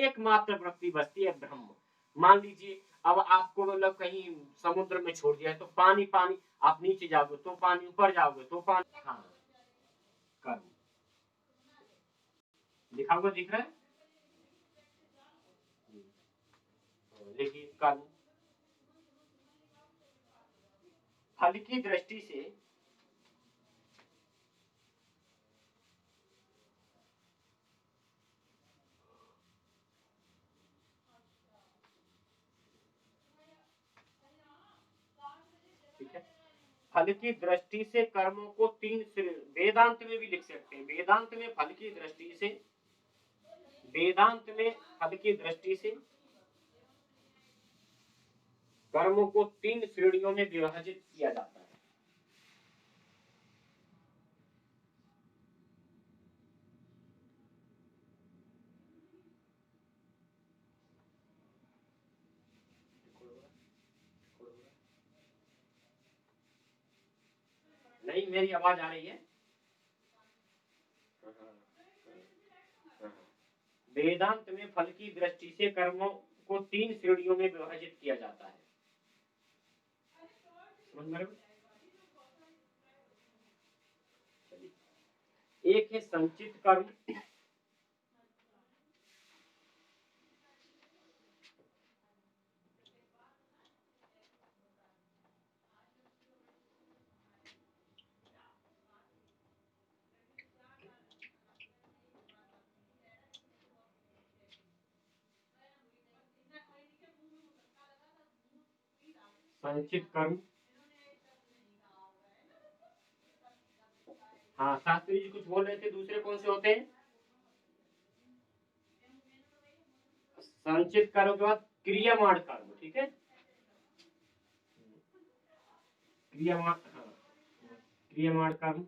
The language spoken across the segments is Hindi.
एकमात्र वृत्ति बचती है ब्रह्म। मान लीजिए अब आपको मतलब कहीं समुद्र में छोड़ दिया तो पानी पानी, आप नीचे जाओगे तो पानी, ऊपर जाओगे तो पानी। हाँ, कर्म लिखा हुआ दिख रहा है, देखिए कर्म फल की दृष्टि से फल की दृष्टि से कर्मों को तीन वेदांत में भी लिख सकते हैं। वेदांत में फल की दृष्टि से, वेदांत में फल की दृष्टि से कर्मों को तीन श्रेणियों में विभाजित किया जाता है। नहीं, मेरी आवाज आ रही है? वेदांत में फल की दृष्टि से कर्मों को तीन श्रेणियों में विभाजित किया जाता है। एक है संचित कर्म, संचित कर्म। हाँ, शास्त्री जी कुछ बोल रहे थे, दूसरे कौन से होते हैं? संचित कर्म के बाद क्रियामाण कर्म, ठीक है, क्रियामाण, हाँ, क्रियामाण कर्म।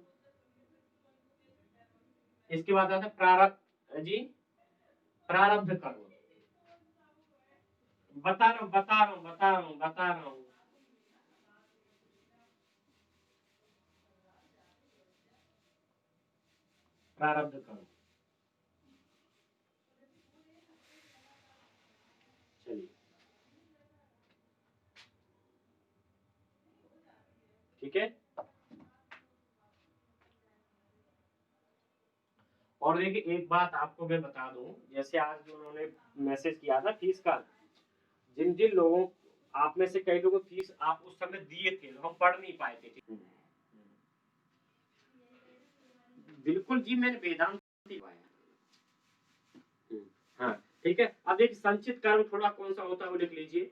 इसके बाद आता है प्रारब्ध जी, प्रारब्ध कर्म। बता रहा हूँ प्रारब्ध कर्म। चलिए, ठीक है। और देखिए एक बात आपको मैं बता दूं, जैसे आज जो उन्होंने मैसेज किया था फीस का, जिन जिन लोगों, आप में से कई लोगों फीस आप उस समय दिए थे, हम पढ़ नहीं पाए थे। बिल्कुल जी, मैंने वेदांत पाया। हाँ, ठीक है। अब एक संचित कर्म थोड़ा कौन सा होता है वो लिख लीजिए।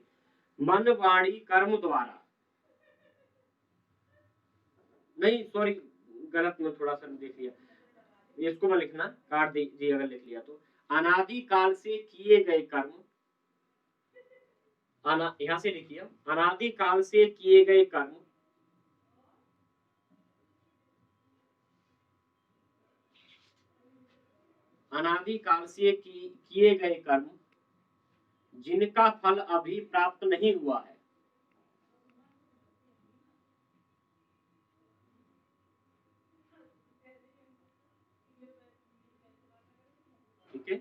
मन वाणी कर्म द्वारा, नहीं सॉरी, गलत में थोड़ा सा देख लिया, इसको मैं लिखना काट दीजिए अगर लिख लिया तो। अनादि काल से किए गए कर्म, यहाँ से लिखिए, अनादि काल से किए गए कर्म अनादि काल से किए गए कर्म जिनका फल अभी प्राप्त नहीं हुआ है, ठीक है।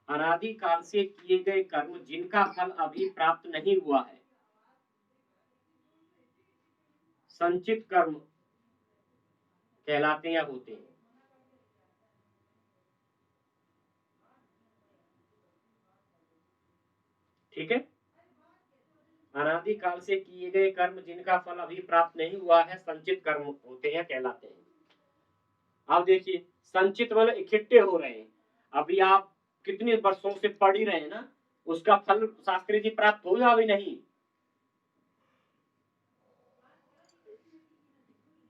अनादि काल से किए गए कर्म जिनका फल अभी प्राप्त नहीं हुआ है, संचित कर्म कहलाते या होते हैं, ठीक है। अनादि काल से किए गए कर्म जिनका फल अभी प्राप्त नहीं हुआ है, संचित कर्म होते हैं, कहलाते हैं। अब देखिए, संचित मतलब इकट्ठे हो रहे हैं, अभी आप कितने वर्षों से पढ़ ही रहे हैं ना, उसका फल शास्त्री जी प्राप्त हो या अभी नहीं?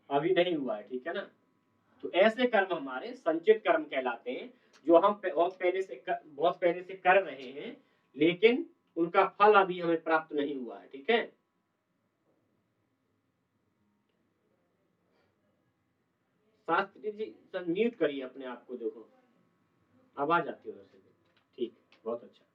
अभी नहीं हुआ है, ठीक है ना। तो ऐसे कर्म हमारे संचित कर्म कहलाते हैं, जो हम बहुत पहले से कर रहे हैं, लेकिन उनका फल अभी हमें प्राप्त नहीं हुआ है, ठीक है। शास्त्री जी सर म्यूट करिए अपने आप को, देखो आवाज आती है उधर से, ठीक, बहुत अच्छा।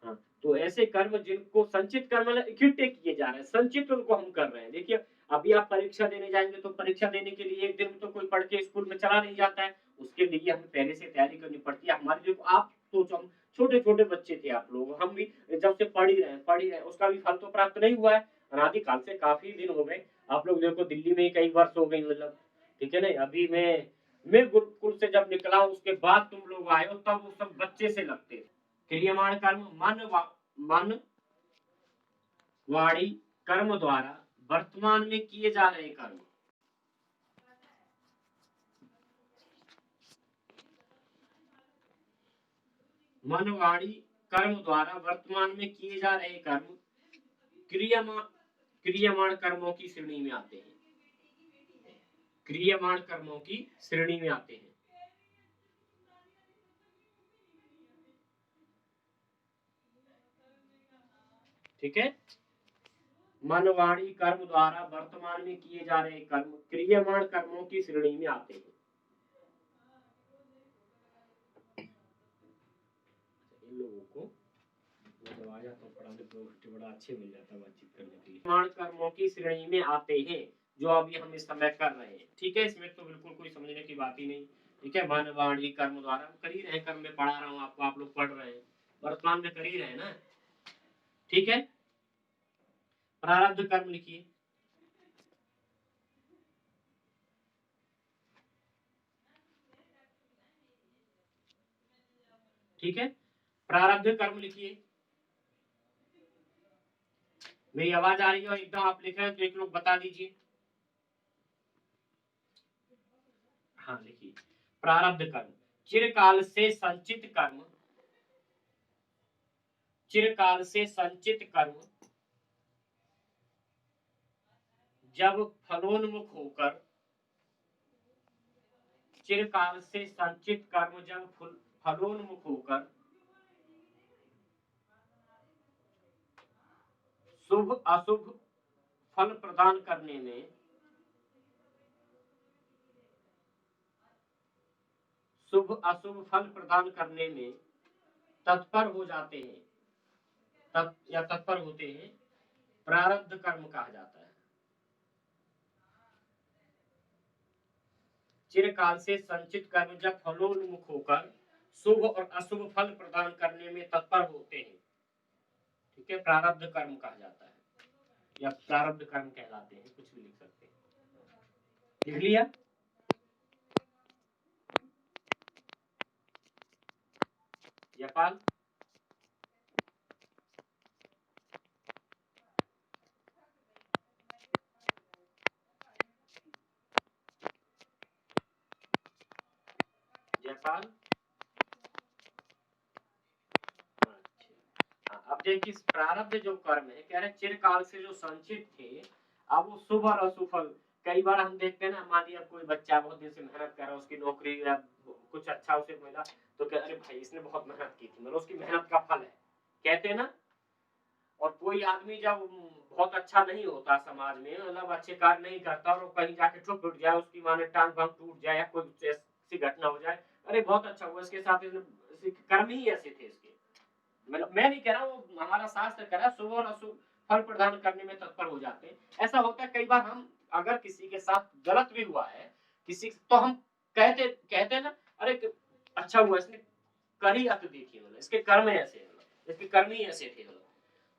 हाँ, तो ऐसे कर्म जिनको संचित कर्म मतलब इकट्ठे किए जा रहे हैं, संचित उनको हम कर रहे हैं। देखिए अभी आप परीक्षा देने जाएंगे तो परीक्षा देने के लिए एक दिन में तो कोई पढ़ के स्कूल में चला नहीं जाता है, उसके लिए हमें पहले से तैयारी करनी पड़ती है। हमारी जो आप सोचो, हम छोटे छोटे बच्चे थे आप लोग, हम भी जब से पढ़ ही रहे उसका भी फल तो प्राप्त नहीं हुआ है। अनादिकाल से काफी दिन हो गए, आप लोग देखो दिल्ली में ही कई वर्ष हो गई मतलब, ठीक है ना। अभी मैं गुरुकुल से जब निकला हूं, उसके बाद तुम लोग आए हो, तब वो सब बच्चे से लगते थे। क्रियमाण कर्म मन वाणी कर्म द्वारा वर्तमान में किए जा रहे कर्म, मन वाणी कर्म द्वारा वर्तमान में किए जा रहे कर्म क्रियमाण क्रियमाण कर्मों की श्रेणी में आते हैं, क्रियमाण कर्मों की श्रेणी में आते हैं। ठीक है, मन वाणी कर्म द्वारा वर्तमान में किए जा रहे कर्म क्रियमाण कर्मों की श्रेणी में आते हैं। इन लोगों को मतलब आ जाता हूँ पढ़ाने, 2 घंटे बड़ा अच्छे मिल जाता है बातचीत करने के लिए। क्रियमाण कर्मों की श्रेणी में आते हैं जो अभी हम इस समय कर रहे हैं। ठीक है, इसमें तो बिल्कुल कोई समझने की बात ही नहीं। ठीक है, मन वाणी कर्म द्वारा हम कर ही रहे, कर्म में पढ़ा रहा हूँ आपको, आप लोग पढ़ रहे हैं, वर्तमान में कर ही रहे ना। ठीक है, प्रारब्ध कर्म लिखिए। ठीक है, प्रारब्ध कर्म लिखिए। मेरी आवाज आ रही है एकदम, आप लिख रहे हैं तो एक लोग बता दीजिए। हाँ लिखिए, प्रारब्ध कर्म चिरकाल से संचित कर्म, चिरकाल से संचित कर्म जब फलोन्मुख होकर, चिरकाल से संचित कर्म जब फलोन्मुख होकर शुभ अशुभ फल प्रदान करने में, शुभ अशुभ फल प्रदान करने में तत्पर हो जाते हैं, या तत्पर होते हैं, प्रारब्ध कर्म कहा जाता है। चिरकाल से संचित कर्म जब फलोन्मुख होकर शुभ और अशुभ फल प्रदान करने में तत्पर होते हैं, ठीक है, प्रारब्ध कर्म कहा जाता है या प्रारब्ध कर्म कहलाते हैं, कुछ भी लिख सकते हैं। लिख लिया? जयपाल, जयपाल, अब देखिए प्रारब्ध जो कर्म है, कह रहे चिरकाल से जो संचित थे, अब वो शुभ और अशुभ फल, कई बार हम देखते हैं ना, मान लिया कोई बच्चा बहुत दिन से मेहनत कर रहा है, उसकी नौकरी या कुछ अच्छा उसे मिला, तो कहते अरे भाई इसने बहुत मेहनत की थी, मतलब उसकी मेहनत का फल है, कहते हैं ना। और कोई आदमी जब बहुत अच्छा नहीं होता समाज में, मतलब अच्छे कार्य नहीं करता और कहीं जाके ठुक उठ जाए, उसकी माने टांग वांग टूट जाए या कोई ऐसी घटना हो जाए, अरे बहुत अच्छा हुआ इसके साथ, कर्म ही ऐसे थे इसके, मतलब मैं नहीं कह रहा, वो हमारा शास्त्र कह रहा है शुभ और अशुभ फल प्रदान करने में तत्पर हो जाते हैं। ऐसा होता है कई बार, हम अगर किसी के साथ गलत भी हुआ है किसी, तो हम कहते कहते हैं ना, अरे अच्छा हुआ इसने कर ही अत दी थी, मतलब इसके कर्म ऐसे, मतलब इसके कर्म ही ऐसे थे, मतलब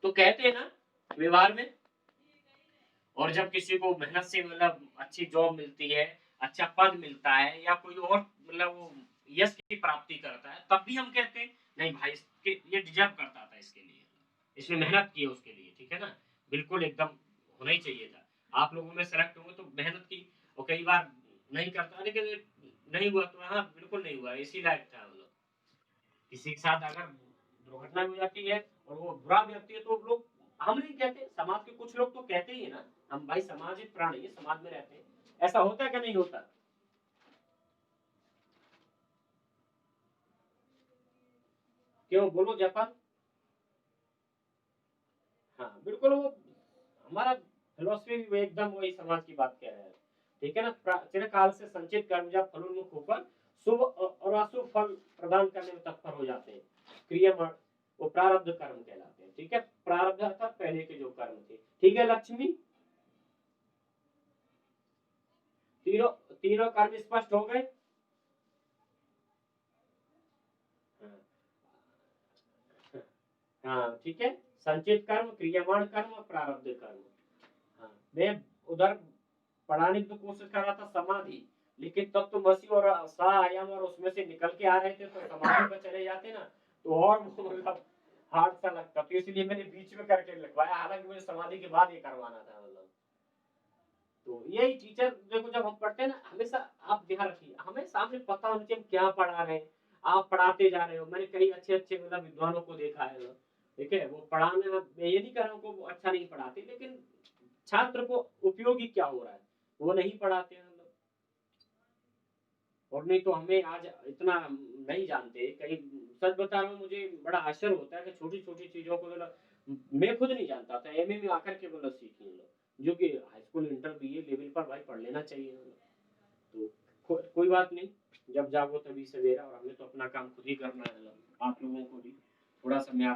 तो कहते हैं ना व्यवहार में। और जब किसी को मेहनत से मतलब अच्छी जॉब मिलती है, अच्छा पद मिलता है, या कोई और मतलब वो यश की प्राप्ति करता है, तब भी हम कहते हैं नहीं भाई इसके ये डिजर्व करता था, इसके लिए इसने मेहनत की है उसके लिए, ठीक है ना, बिल्कुल एकदम होना ही चाहिए था। आप लोगों में सेलेक्ट होंगे तो मेहनत की, और कई बार नहीं करता, लेकिन नहीं हुआ तो हाँ बिल्कुल नहीं हुआ, इसी लायक था हम लोग। किसी के साथ अगर दुर्घटना हो जाती है और वो बुरा व्यक्ति है, तो लोग, हम नहीं कहते, समाज के कुछ लोग तो कहते ही है ना, हम भाई सामाजिक प्राणी है, समाज में रहते हैं, ऐसा होता है क्या नहीं होता? क्यों, बोलो जयपाल। हाँ बिल्कुल, वो हमारा फिलोसफी भी एकदम वही समाज की बात कह रहे हैं, ठीक है ना। चिरकाल से संचित कर्म जब फलोन्मुख होकर शुभ और अशुभ फल प्रदान करने में तत्पर हो जाते हैं, क्रियमाण, वो प्रारब्ध कर्म कहलाते हैं। ठीक है, प्रारब्ध अर्थात पहले के जो कर्म थे। ठीक है लक्ष्मी, तीनों तीनों कर्म स्पष्ट हो गए? हाँ। हाँ ठीक है, संचित कर्म, क्रियमाण कर्म और प्रारब्ध कर्म। हाँ, मैं उधर पढ़ाने की तो कोशिश कर रहा था समाधि, लेकिन तब तो मसी और सा आयाम और उसमें से निकल के आ रहे थे, तो समाधि पर चले जाते ना, तो और वो मतलब हार्ड सा लगता, तो इसलिए मैंने बीच में करके लिखवाया, हालांकि मुझे समाधि के बाद ये करवाना था मतलब। तो यही टीचर देखो, जब हम पढ़ते हैं ना, हमेशा आप ध्यान रखिए, हमें सामने पता होना चाहिए हम क्या पढ़ा रहे हैं। आप पढ़ाते जा रहे हो, मैंने कई अच्छे अच्छे मतलब विद्वानों को देखा है, ठीक है, वो पढ़ाना, मैं ये नहीं कर रहा हूँ कि वो अच्छा नहीं पढ़ाते, लेकिन छात्र को उपयोगी क्या हो रहा है वो नहीं पढ़ाते हैं मतलब। और नहीं तो हमें आज इतना नहीं जानते कहीं, सच बता रहा हूँ, मुझे बड़ा आश्चर्य होता है कि छोटी छोटी चीजों को मतलब मैं खुद नहीं जानता था, एमए में आकर के मतलब सीखी मतलब, जो कि high school inter BA level पर भाई पढ़ लेना चाहिए मतलब। तो कोई बात नहीं, जब जागो तभी सवेरा, और हमें तो अपना काम खुद ही करना है मतलब, आप लोगों को भी थोड़ा सा मैं